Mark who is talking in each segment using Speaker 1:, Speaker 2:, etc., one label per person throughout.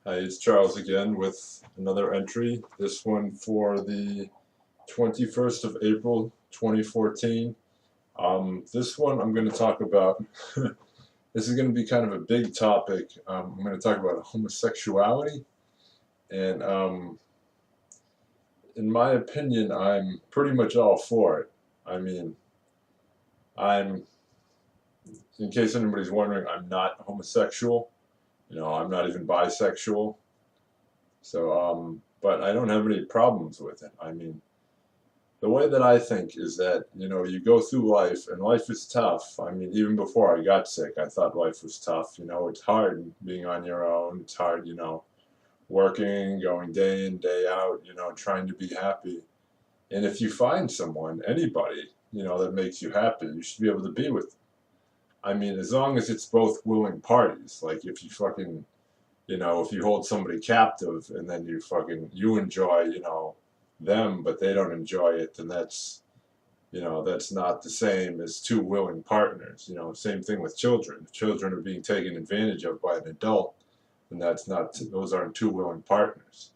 Speaker 1: Hi, it's Charles again with another entry. This one for the 21st of April, 2014. This one I'm going to talk about. This is going to be kind of a big topic. I'm going to talk about homosexuality, and in my opinion, I'm pretty much all for it. I mean, I'm, in case anybody's wondering, I'm not homosexual. I'm not even bisexual. So, but I don't have any problems with it. I mean, the way that I think is that, you go through life and life is tough. I mean, even before I got sick, I thought life was tough. It's hard being on your own. It's hard, working, going day in, day out, trying to be happy. And if you find someone, anybody, that makes you happy, you should be able to be with them. I mean, as long as it's both willing parties. Like if you fucking, if you hold somebody captive and then you enjoy, them, but they don't enjoy it, then that's not the same as two willing partners. Same thing with children. If children are being taken advantage of by an adult, then those aren't two willing partners.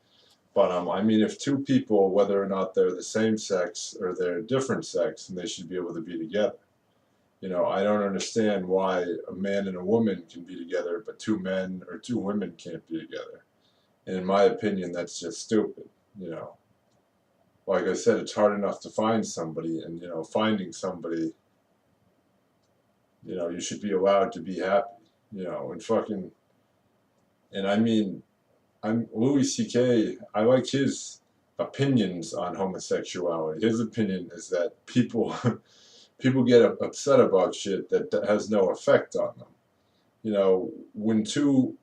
Speaker 1: But I mean, if two people, whether or not they're the same sex or they're different sex, then they should be able to be together. I don't understand why a man and a woman can be together, but two men or two women can't be together. And in my opinion, that's just stupid. You know, like I said, it's hard enough to find somebody, and finding somebody, you should be allowed to be happy. And I mean, I'm Louis C.K. I like his opinions on homosexuality. His opinion is that people people get upset about shit that has no effect on them. When two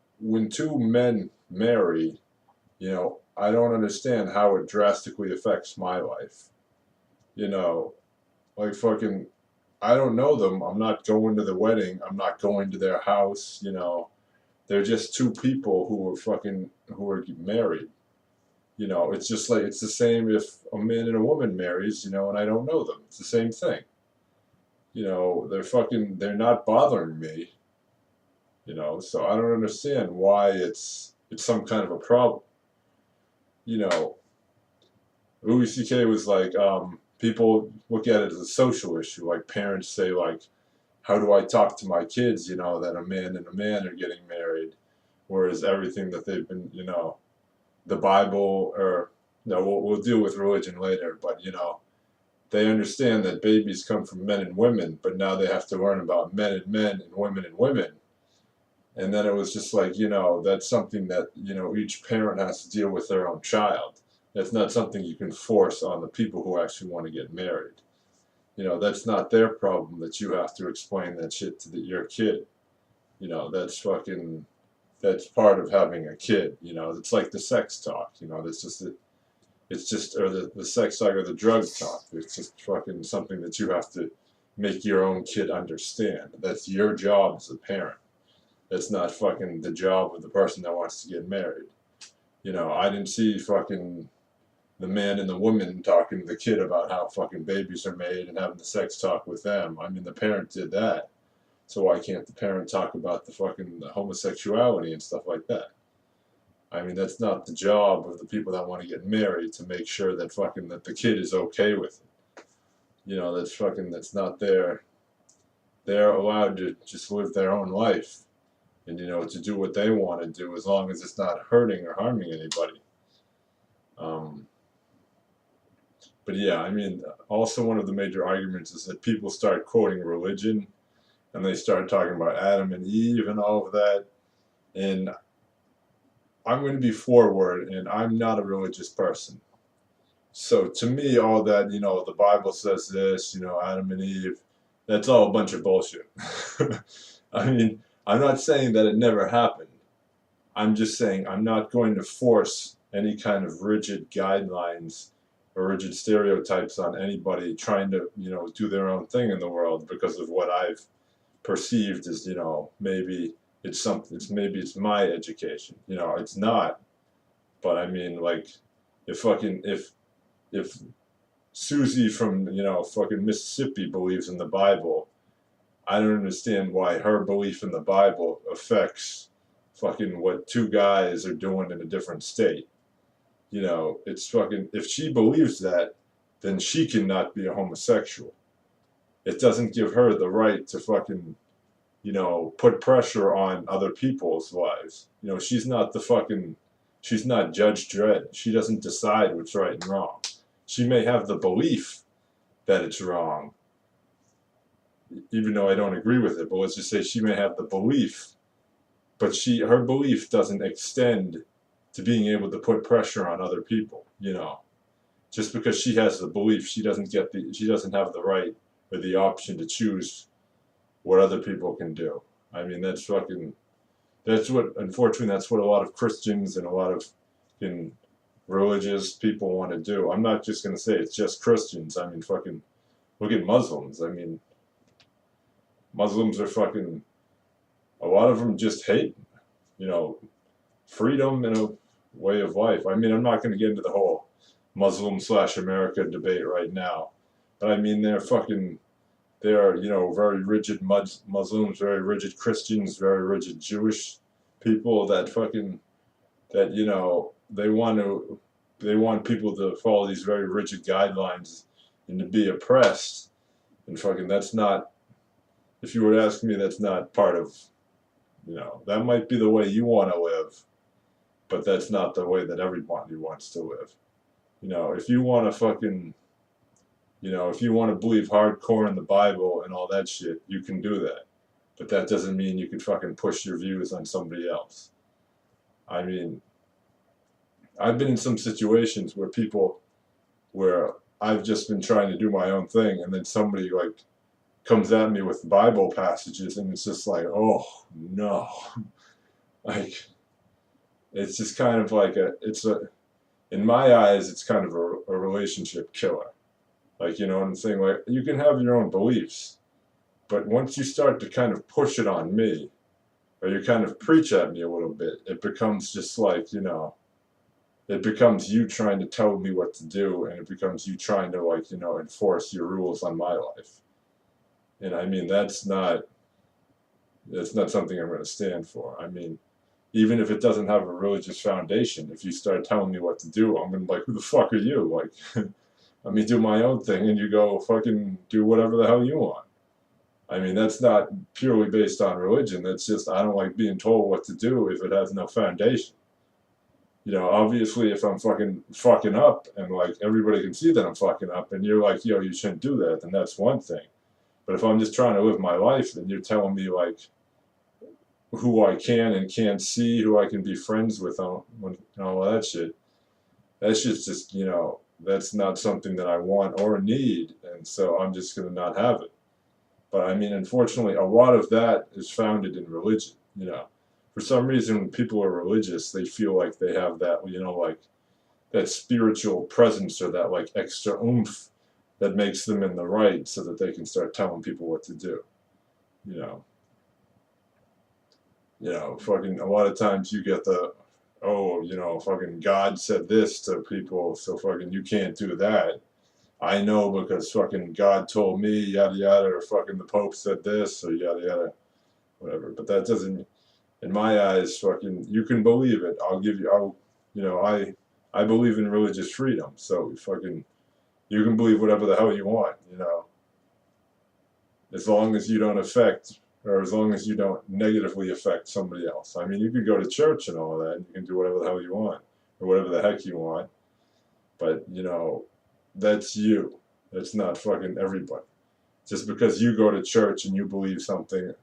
Speaker 1: men marry, I don't understand how it drastically affects my life. You know, like fucking, I don't know them. I'm not going to the wedding. I'm not going to their house. They're just two people who are married. It's just like it's the same if a man and a woman marries, and I don't know them. It's the same thing. They're not bothering me. So I don't understand why it's some kind of a problem. You know, Louis C.K. was like, people look at it as a social issue. Like parents say, like, how do I talk to my kids, that a man and a man are getting married, whereas everything that they've been, the Bible or no, we'll deal with religion later, but they understand that babies come from men and women, but now they have to learn about men and men and women. And then it was just like, that's something that, each parent has to deal with their own child. That's not something you can force on the people who actually want to get married. That's not their problem that you have to explain that shit to your kid. That's part of having a kid. It's like the sex talk. Or the sex talk or the drug talk. It's just fucking something that you have to make your own kid understand. That's your job as a parent. That's not fucking the job of the person that wants to get married. I didn't see fucking the man and the woman talking to the kid about how fucking babies are made and having the sex talk with them. I mean, the parent did that. So why can't the parent talk about the homosexuality and stuff like that? I mean, that's not the job of the people that want to get married to make sure that the kid is okay with it. That's not their. They're allowed to just live their own life and to do what they want to do as long as it's not hurting or harming anybody. Um, but yeah, I mean, also one of the major arguments is that people start quoting religion and they start talking about Adam and Eve and all of that. And I'm going to be forward, and I'm not a religious person. So to me, all that, the Bible says this, Adam and Eve, that's all a bunch of bullshit. I mean, I'm not saying that it never happened. I'm just saying I'm not going to force any kind of rigid guidelines or rigid stereotypes on anybody trying to, do their own thing in the world because of what I've perceived as, maybe it's my education. It's not. But I mean, like, if Susie from fucking Mississippi believes in the Bible, I don't understand why her belief in the Bible affects fucking what two guys are doing in a different state. You know, it's fucking, if she believes that, then she cannot be a homosexual. It doesn't give her the right to fucking, you know, put pressure on other people's lives. You know, she's not the fucking, she's not Judge Dredd. She doesn't decide what's right and wrong. She may have the belief that it's wrong, even though I don't agree with it, but let's just say she may have the belief, but her belief doesn't extend to being able to put pressure on other people, you know. Just because she has the belief, she doesn't have the right or the option to choose what other people can do. I mean, unfortunately, that's what a lot of Christians and a lot of religious people want to do. I'm not just going to say it's just Christians. I mean, fucking, look at Muslims. I mean, Muslims are fucking, a lot of them just hate, you know, freedom and a way of life. I mean, I'm not going to get into the whole Muslim/America debate right now, but I mean, they're, you know, very rigid Muslims, very rigid Christians, very rigid Jewish people that, you know, they want people to follow these very rigid guidelines and to be oppressed. And fucking, that's not, if you were to ask me, that's not part of, you know, that might be the way you want to live, but that's not the way that everybody wants to live. You know, if you want to fucking, you know, if you want to believe hardcore in the Bible and all that shit, you can do that. But that doesn't mean you can fucking push your views on somebody else. I mean, I've been in some situations where I've just been trying to do my own thing, and then somebody like comes at me with Bible passages, and it's just like, oh no, like it's just kind of like in my eyes, it's kind of a relationship killer. Like, you know what I'm saying? Like, you can have your own beliefs, but once you start to kind of push it on me, or you kind of preach at me a little bit, it becomes just like, you know, it becomes you trying to tell me what to do, and it becomes you trying to, like, you know, enforce your rules on my life. And I mean, that's not something I'm going to stand for. I mean, even if it doesn't have a religious foundation, if you start telling me what to do, I'm going to be like, who the fuck are you? Like, let me do my own thing, and you go fucking do whatever the hell you want. I mean, that's not purely based on religion. That's just, I don't like being told what to do if it has no foundation. You know, obviously, if I'm fucking up, and like everybody can see that I'm fucking up, and you're like, yo, you shouldn't do that, then that's one thing. But if I'm just trying to live my life, and you're telling me like who I can and can't see, who I can be friends with, and all that shit, that's just, you know, that's not something that I want or need, and so I'm just going to not have it. But I mean, unfortunately, a lot of that is founded in religion, you know. For some reason, when people are religious, they feel like they have that, you know, like that spiritual presence or that like extra oomph that makes them in the right so that they can start telling people what to do, you know. You know, fucking, a lot of times you get the, oh, you know, fucking God said this to people, so fucking you can't do that. I know because fucking God told me, yada yada, or fucking the Pope said this, or yada yada, whatever. But that doesn't, in my eyes, fucking, you can believe it. You know, I believe in religious freedom, so fucking, you can believe whatever the hell you want, you know. As long as you don't affect, or as long as you don't negatively affect somebody else. I mean, you can go to church and all of that, and you can do whatever the hell you want, or whatever the heck you want, but, you know, that's you. That's not fucking everybody. Just because you go to church and you believe something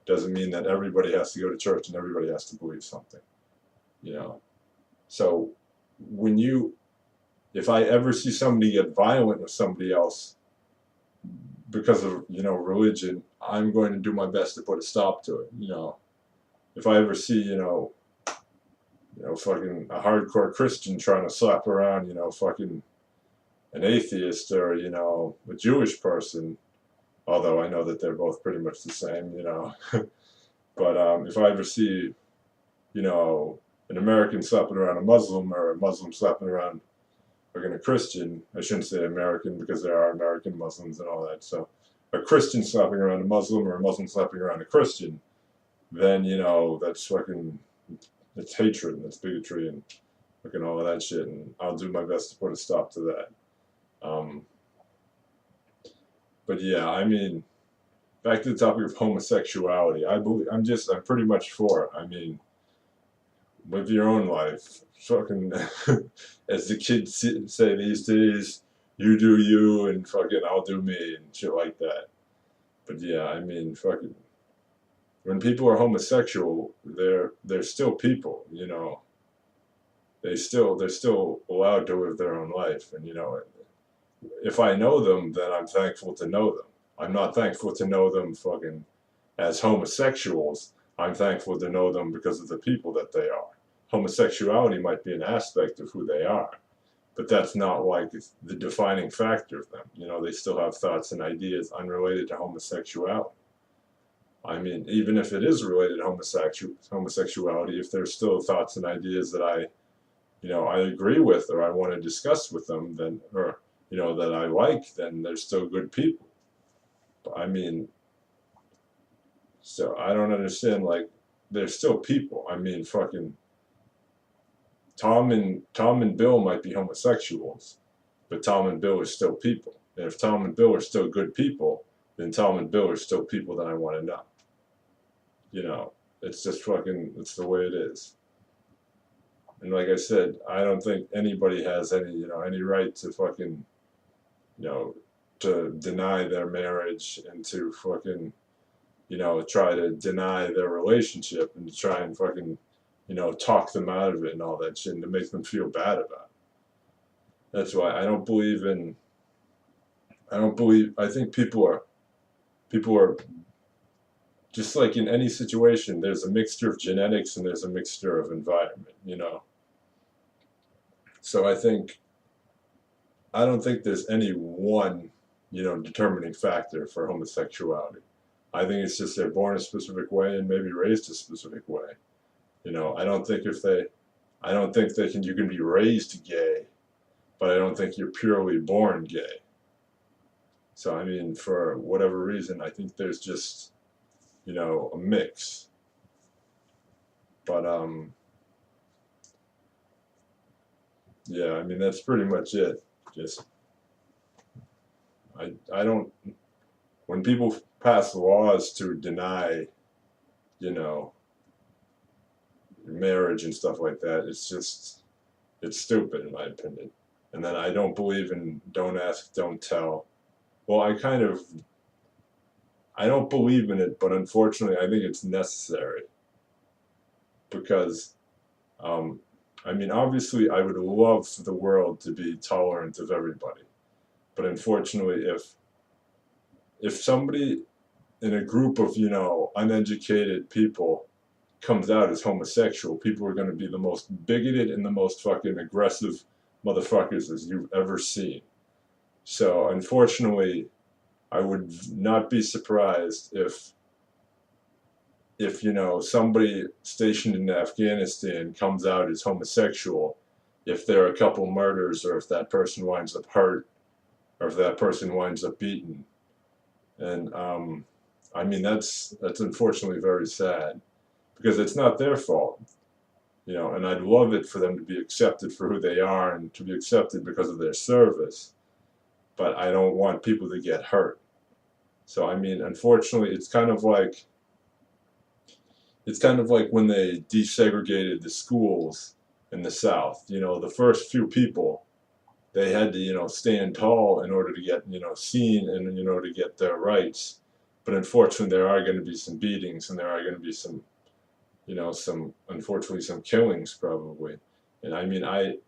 Speaker 1: doesn't mean that everybody has to go to church and everybody has to believe something, you know. So if I ever see somebody get violent with somebody else because of, you know, religion, I'm going to do my best to put a stop to it, you know. If I ever see, you know, fucking a hardcore Christian trying to slap around, you know, fucking an atheist or, you know, a Jewish person, although I know that they're both pretty much the same, you know. But if I ever see, you know, an American slapping around a Muslim or a Muslim slapping around fucking a Christian, I shouldn't say American because there are American Muslims and all that, so a Christian slapping around a Muslim or a Muslim slapping around a Christian, then, you know, that's fucking, it's hatred and it's bigotry and fucking all of that shit, and I'll do my best to put a stop to that. Um, but yeah, I mean, back to the topic of homosexuality. I'm pretty much for it. I mean, live your own life. Fucking, as the kids say these days, you do you and fucking I'll do me and shit like that. But yeah, I mean, fucking, when people are homosexual, they're still people, you know. They're still allowed to live their own life, and you know, if I know them, then I'm thankful to know them. I'm not thankful to know them fucking as homosexuals. I'm thankful to know them because of the people that they are. Homosexuality might be an aspect of who they are, but that's not like the defining factor of them. You know, they still have thoughts and ideas unrelated to homosexuality. I mean, even if it is related to homosexuality, if there's still thoughts and ideas that I agree with or I want to discuss with them, then, or, that I like, then they're still good people. But I mean, so I don't understand, like, they're still people. I mean, fucking Tom and Bill might be homosexuals, but Tom and Bill are still people. And if Tom and Bill are still good people, then Tom and Bill are still people that I want to know. It's just fucking, it's the way it is. And like I said, I don't think anybody has any right to fucking, to deny their marriage and to fucking, try to deny their relationship and to try and fucking, talk them out of it and all that shit and to make them feel bad about it. That's why I think people are just like in any situation, there's a mixture of genetics and there's a mixture of environment. So I don't think there's any one, determining factor for homosexuality. I think it's just they're born a specific way and maybe raised a specific way. I don't think you can be raised gay, but I don't think you're purely born gay. So I mean, for whatever reason, I think there's just, a mix. But yeah, I mean that's pretty much it. Just I don't when people pass laws to deny, marriage and stuff like that, it's stupid in my opinion. And then I don't believe in don't ask, don't tell. Well, I don't believe in it, but unfortunately I think it's necessary because I mean, obviously I would love for the world to be tolerant of everybody. But unfortunately, if somebody in a group of, uneducated people comes out as homosexual, people are going to be the most bigoted and the most fucking aggressive motherfuckers as you've ever seen. So unfortunately, I would not be surprised if somebody stationed in Afghanistan comes out as homosexual, if there are a couple murders or if that person winds up hurt or if that person winds up beaten. And I mean that's unfortunately very sad because it's not their fault, and I'd love it for them to be accepted for who they are and to be accepted because of their service, but I don't want people to get hurt. So I mean, unfortunately, it's kind of like when they desegregated the schools in the South. The first few people, they had to, stand tall in order to get, seen and, to get their rights. But unfortunately, there are going to be some beatings and there are going to be some, unfortunately, some killings probably. And I mean, I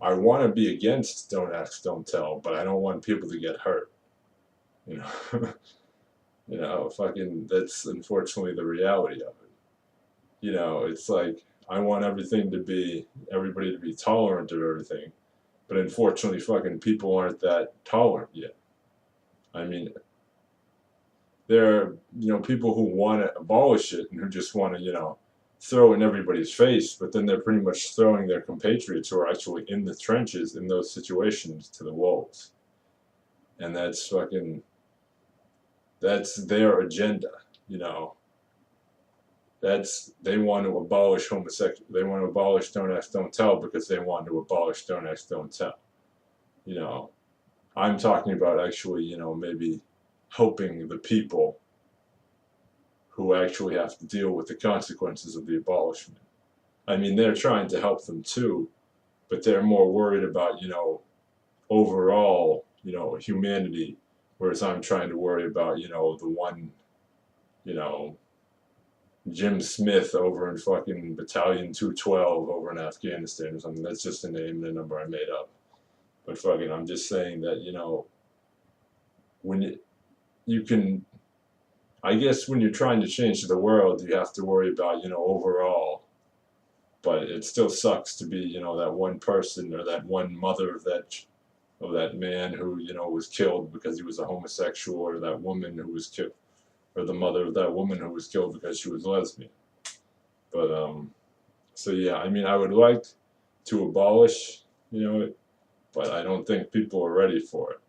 Speaker 1: want to be against don't ask, don't tell, but I don't want people to get hurt. Fucking, that's unfortunately the reality of it. It's like, I want everybody to be tolerant of everything, but unfortunately fucking people aren't that tolerant yet. I mean, there are, people who want to abolish it and who just want to, throw it in everybody's face, but then they're pretty much throwing their compatriots who are actually in the trenches in those situations to the wolves. And that's their agenda, they want to abolish they want to abolish Don't Ask, Don't Tell because they want to abolish Don't Ask, Don't Tell. You know, I'm talking about actually, maybe helping the people who actually have to deal with the consequences of the abolishment. I mean, they're trying to help them too, but they're more worried about, overall, humanity, whereas I'm trying to worry about, the one, you know, Jim Smith over in fucking Battalion 212 over in Afghanistan or something. That's just a name and a number I made up. But fucking, I'm just saying that, when you can, I guess when you're trying to change the world, you have to worry about, overall. But it still sucks to be, that one person or that one mother of that man who, was killed because he was a homosexual, or that woman who was killed, or the mother of that woman who was killed because she was lesbian. But so yeah, I mean, I would like to abolish, it, but I don't think people are ready for it.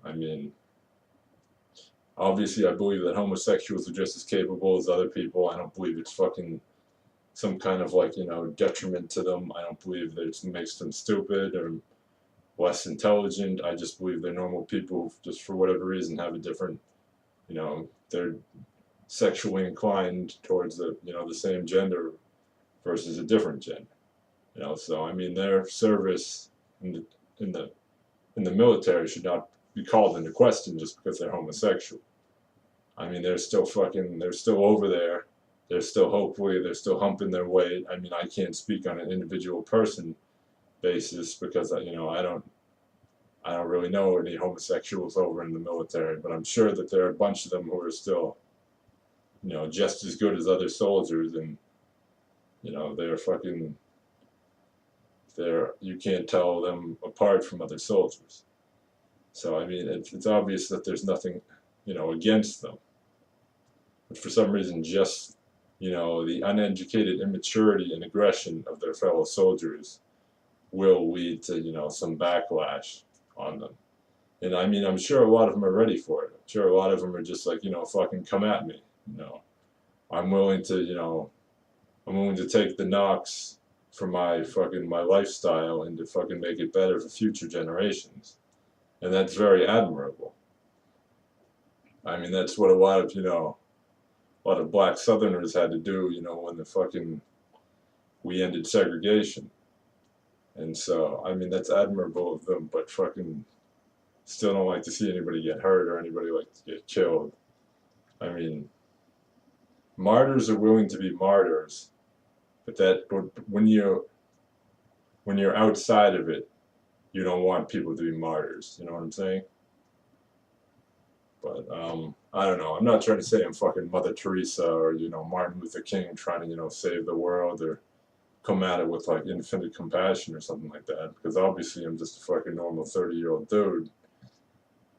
Speaker 1: I mean, obviously, I believe that homosexuals are just as capable as other people. I don't believe it's fucking some kind of like, detriment to them. I don't believe that it makes them stupid or less intelligent. I just believe they're normal people who just for whatever reason have a different, they're sexually inclined towards the same gender versus a different gender. So I mean, their service in the in the in the military should not be called into question just because they're homosexual. I mean, they're still over there. They're still humping their weight. I mean, I can't speak on an individual person basis because I don't really know any homosexuals over in the military, but I'm sure that there are a bunch of them who are still, just as good as other soldiers, and they're fucking, you can't tell them apart from other soldiers. So I mean, it's obvious that there's nothing, against them, but for some reason, just the uneducated immaturity and aggression of their fellow soldiers will lead to some backlash on them. And I mean, I'm sure a lot of them are ready for it. I'm sure a lot of them are just like, fucking come at me. I'm willing to, I'm willing to take the knocks for my lifestyle and to fucking make it better for future generations. And that's very admirable. I mean, that's what a lot of black Southerners had to do, when we ended segregation. And so, I mean, that's admirable of them, but fucking still don't like to see anybody get hurt or anybody like to get killed. I mean, martyrs are willing to be martyrs, but when you're outside of it, you don't want people to be martyrs. You know what I'm saying? But I don't know. I'm not trying to say I'm fucking Mother Teresa or Martin Luther King trying to save the world or come at it with like infinite compassion or something like that, because obviously I'm just a fucking normal 30-year-old dude.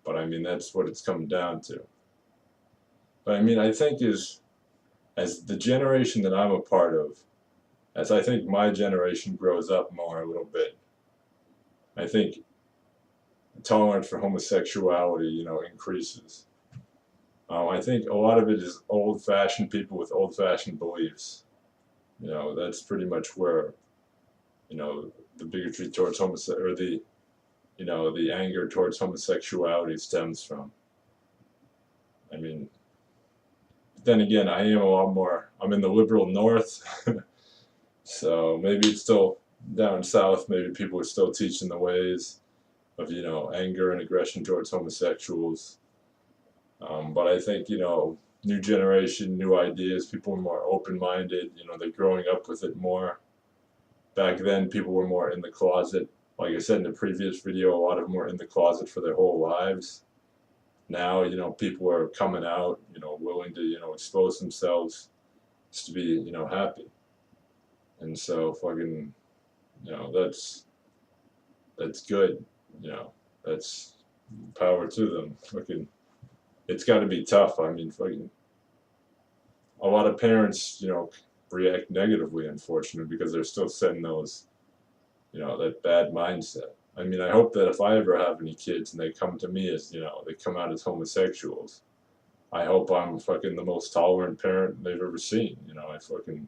Speaker 1: But I mean, that's what it's come down to. But I mean, I think as the generation that I'm a part of, as I think my generation grows up more a little bit, I think tolerance for homosexuality, increases. I think a lot of it is old-fashioned people with old-fashioned beliefs. That's pretty much where, the bigotry towards homosexuality, or the anger towards homosexuality stems from. I mean, then again, I am a lot more, I'm in the liberal north, so maybe it's still down south, maybe people are still teaching the ways of, anger and aggression towards homosexuals. But I think, new generation, new ideas, people are more open-minded, they're growing up with it more. Back then, people were more in the closet. Like I said in the previous video, a lot of them were in the closet for their whole lives. Now, people are coming out, willing to, expose themselves just to be, happy. And so, fucking, that's good, that's power to them. Fucking, it's got to be tough. I mean, fucking, a lot of parents, react negatively, unfortunately, because they're still setting those, that bad mindset. I mean, I hope that if I ever have any kids and they come to me as, they come out as homosexuals, I hope I'm fucking the most tolerant parent they've ever seen. You know, I fucking,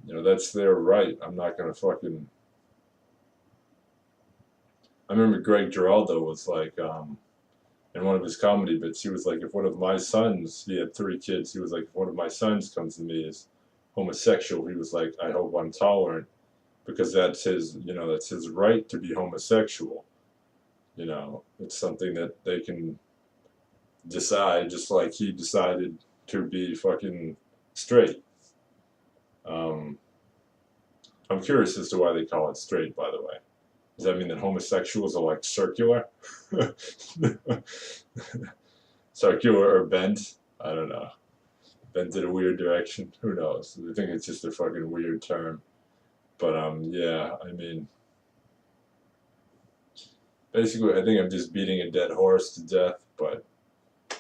Speaker 1: you know, that's their right. I'm not gonna fucking. I remember Greg Giraldo was like, in one of his comedy bits, he was like, if one of my sons, he had 3 kids, he was like, if one of my sons comes to me as homosexual, he was like, I hope I'm tolerant because that's his, you know, that's his right to be homosexual. You know, it's something that they can decide, just like he decided to be fucking straight. Um, I'm curious as to why they call it straight, by the way. Does that mean that homosexuals are like circular? Circular or bent? I don't know. Bent in a weird direction? Who knows? I think it's just a fucking weird term. But yeah, I mean, basically, I think I'm just beating a dead horse to death. But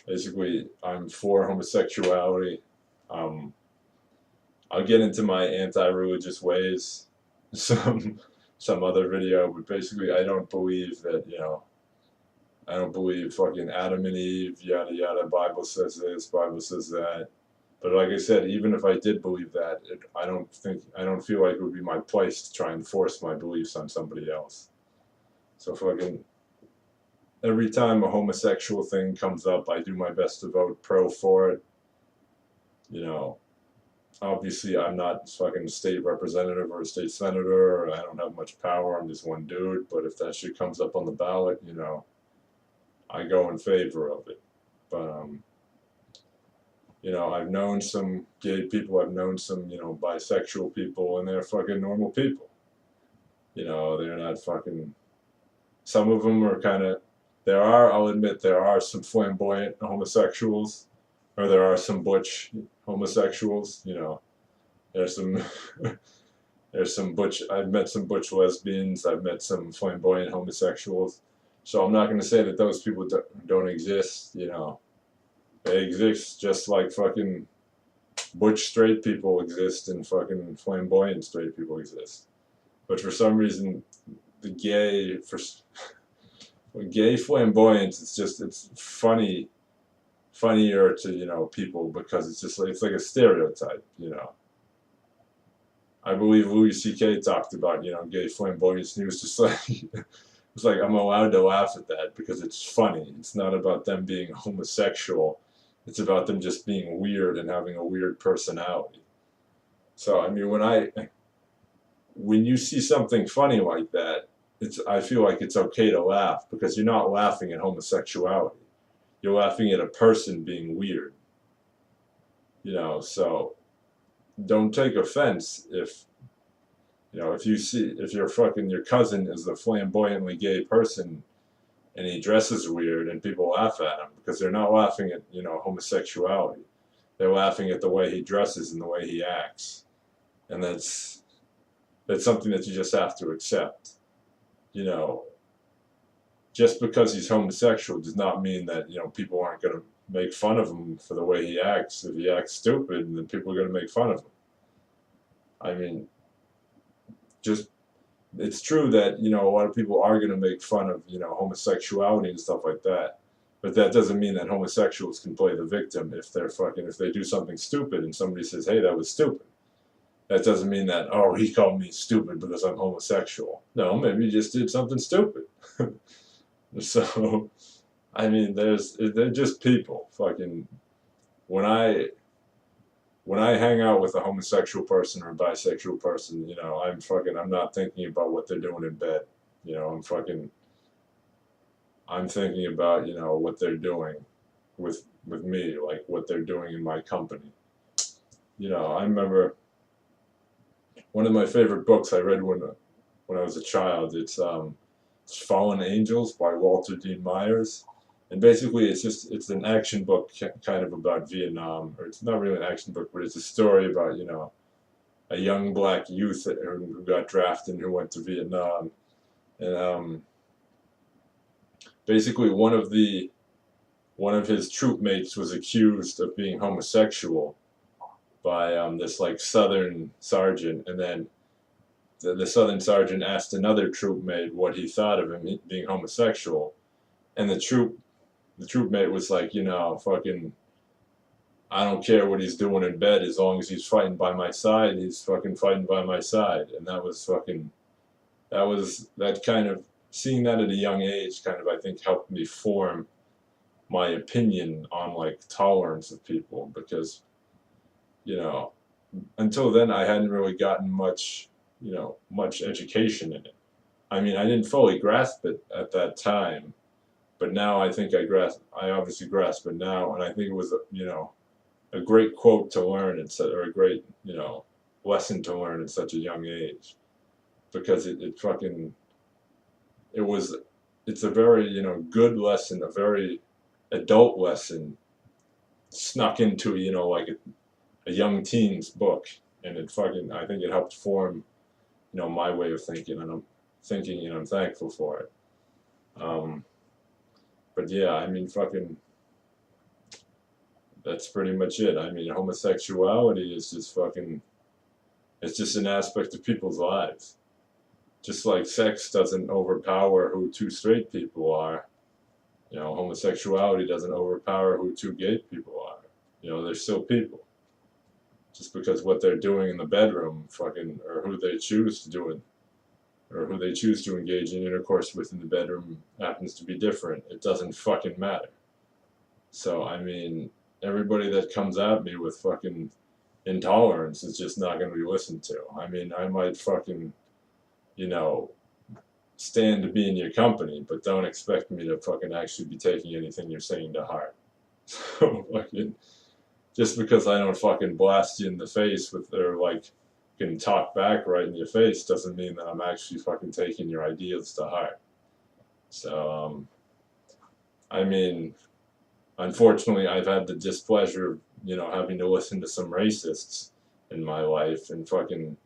Speaker 1: basically, I'm for homosexuality. Um, I'll get into my anti-religious ways some some other video, but basically, I don't believe that, you know, I don't believe fucking Adam and Eve, yada yada. Bible says this, Bible says that. But like I said, even if I did believe that, I don't feel like it would be my place to try and force my beliefs on somebody else. So fucking every time a homosexual thing comes up, I do my best to vote pro for it. You know, obviously I'm not fucking a state representative or a state senator, or I don't have much power. I'm just one dude. But if that shit comes up on the ballot, you know, I go in favor of it. But you know, I've known some gay people, I've known some, you know, bisexual people, and they're fucking normal people. You know, they're not fucking. Some of them are kind of. I'll admit, there are some flamboyant homosexuals, or there are some butch homosexuals. You know, there's some. There's some butch. I've met some butch lesbians. I've met some flamboyant homosexuals. So I'm not going to say that those people don't exist. You know, they exist just like fucking butch straight people exist and fucking flamboyant straight people exist. But for some reason, the gay flamboyance, it's funnier to, you know, people because it's just like, it's like a stereotype, you know. I believe Louis C.K. talked about, you know, gay flamboyance, and he was just like, it's like, I'm allowed to laugh at that because it's funny. It's not about them being homosexual. It's about them just being weird and having a weird personality. So I mean, when you see something funny like that, I feel like it's okay to laugh because you're not laughing at homosexuality. You're laughing at a person being weird. You know, so don't take offense if, you know, if your cousin is a flamboyantly gay person and he dresses weird and people laugh at him because they're not laughing at, you know, homosexuality. They're laughing at the way he dresses and the way he acts. And that's something that you just have to accept. You know, just because he's homosexual does not mean that, you know, people aren't going to make fun of him for the way he acts. If he acts stupid, then people are going to make fun of him. I mean, just it's true that, you know, a lot of people are going to make fun of, you know, homosexuality and stuff like that. But that doesn't mean that homosexuals can play the victim if they do something stupid and somebody says, hey, that was stupid. That doesn't mean that, oh, he called me stupid because I'm homosexual. No, maybe he just did something stupid. So, I mean, they're just people. Fucking, when I hang out with a homosexual person or a bisexual person, you know, I'm not thinking about what they're doing in bed. You know, I'm thinking about, you know, what they're doing with me, like what they're doing in my company. You know, I remember one of my favorite books I read when I was a child. It's Fallen Angels by Walter Dean Myers, and basically it's an action book kind of about Vietnam, or it's not really an action book, but it's a story about, you know, a young black youth who got drafted and who went to Vietnam, and basically one of his troop mates was accused of being homosexual by this like Southern sergeant, and then the Southern sergeant asked another troop mate what he thought of him being homosexual, and the troop The troop mate was like, fucking, I don't care what he's doing in bed as long as he's fighting by my side. He's fucking fighting by my side, and that was fucking. That kind of seeing that at a young age kind of I think helped me form my opinion on like tolerance of people because you know until then I hadn't really gotten much education in it. I mean I didn't fully grasp it at that time, but now I think I obviously grasp it now, and I think it was a great quote to learn or a great lesson to learn at such a young age because it fucking it was it's a very good lesson, a very adult lesson snuck into like a young teen's book, and it fucking I think it helped form my way of thinking, and I'm thankful for it. Um, but yeah, I mean fucking that's pretty much it. I mean homosexuality is just fucking it's just an aspect of people's lives. Just like sex doesn't overpower who two straight people are, homosexuality doesn't overpower who two gay people are. They're still people. Just because what they're doing in the bedroom, fucking, or who they choose to do it, or who they choose to engage in intercourse with in the bedroom happens to be different, it doesn't fucking matter. So, I mean, everybody that comes at me with fucking intolerance is just not going to be listened to. I mean, I might fucking, you know, stand to be in your company, but don't expect me to fucking actually be taking anything you're saying to heart. So fucking, just because I don't fucking blast you in the face with or like can talk back right in your face doesn't mean that I'm actually fucking taking your ideas to heart. So I mean, unfortunately, I've had the displeasure of having to listen to some racists in my life, and fucking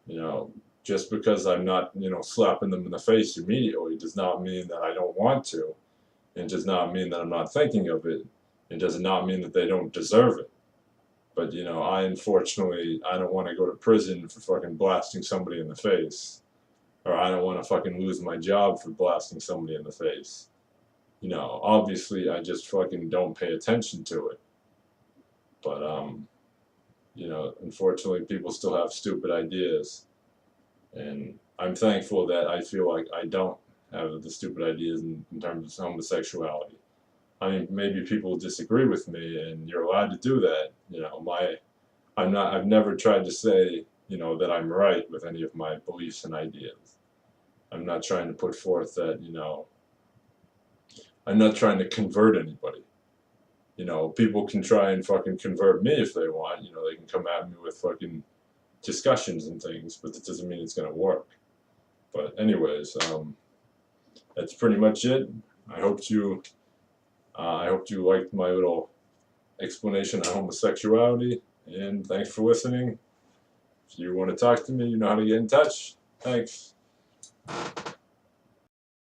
Speaker 1: you know just because I'm not slapping them in the face immediately does not mean that I don't want to, and does not mean that I'm not thinking of it, and does not mean that they don't deserve it. But I unfortunately I don't want to go to prison for fucking blasting somebody in the face, or I don't want to fucking lose my job for blasting somebody in the face. Obviously I just fucking don't pay attention to it. But unfortunately people still have stupid ideas, and I'm thankful that I feel like I don't have the stupid ideas in terms of homosexuality. I mean, maybe people disagree with me, and you're allowed to do that. I've never tried to say, that I'm right with any of my beliefs and ideas. I'm not trying to put forth that, I'm not trying to convert anybody. People can try and fucking convert me if they want. They can come at me with fucking discussions and things, but that doesn't mean it's gonna work. But anyways, that's pretty much it. I hoped you, liked my little explanation on homosexuality, and thanks for listening. If you want to talk to me, you know how to get in touch. Thanks.